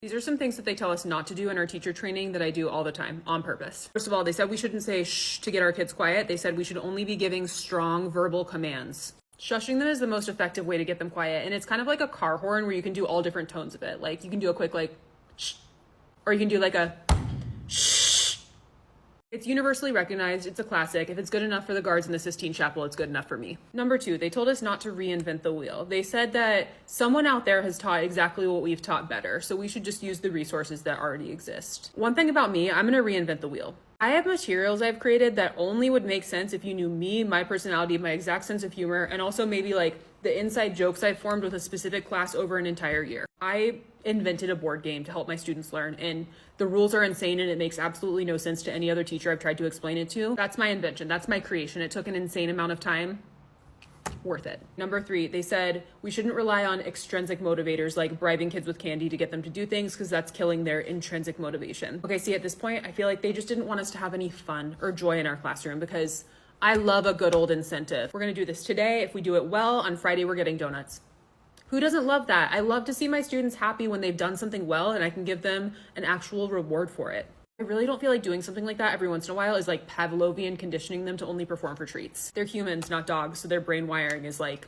These are some things that they tell us not to do in our teacher training that I do all the time on purpose. First of all, they said we shouldn't say shh to get our kids quiet. They said we should only be giving strong verbal commands. Shushing them is the most effective way to get them quiet. And it's kind of like a car horn where you can do all different tones of it. Like you can do a quick like shh, or you can do like a shh. It's universally recognized. It's a classic. If it's good enough for the guards in the Sistine Chapel, it's good enough for me. Number 2, they told us not to reinvent the wheel. They said that someone out there has taught exactly what we've taught better, so we should just use the resources that already exist. One thing about me, I'm going to reinvent the wheel. I have materials I've created that only would make sense if you knew me, my personality, my exact sense of humor, and also maybe like the inside jokes I've formed with a specific class over an entire year. I invented a board game to help my students learn, and the rules are insane and it makes absolutely no sense to any other teacher I've tried to explain it to. That's my invention. That's my creation. It took an insane amount of time. Worth it. Number 3, they said we shouldn't rely on extrinsic motivators like bribing kids with candy to get them to do things because that's killing their intrinsic motivation. Okay, see, at this point, I feel like they just didn't want us to have any fun or joy in our classroom because I love a good old incentive. We're going to do this today. If we do it well, on Friday, we're getting donuts. Who doesn't love that? I love to see my students happy when they've done something well and I can give them an actual reward for it. I really don't feel like doing something like that every once in a while is like Pavlovian conditioning them to only perform for treats. They're humans, not dogs, so their brain wiring is like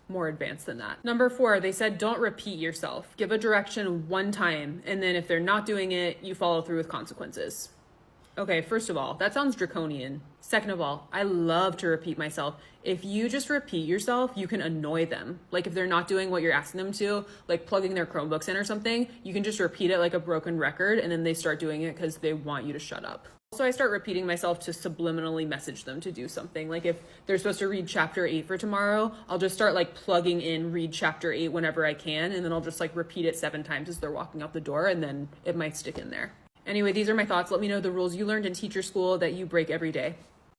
more advanced than that. Number 4, they said don't repeat yourself. Give a direction one time, and then if they're not doing it, you follow through with consequences. Okay, first of all, that sounds draconian. Second of all, I love to repeat myself. If you just repeat yourself, you can annoy them. Like if they're not doing what you're asking them to, like plugging their Chromebooks in or something, you can just repeat it like a broken record and then they start doing it because they want you to shut up. Also, I start repeating myself to subliminally message them to do something. Like if they're supposed to read chapter 8 for tomorrow, I'll just start like plugging in read chapter 8 whenever I can, and then I'll just like repeat it 7 times as they're walking out the door, and then it might stick in there. Anyway, these are my thoughts. Let me know the rules you learned in teacher school that you break every day.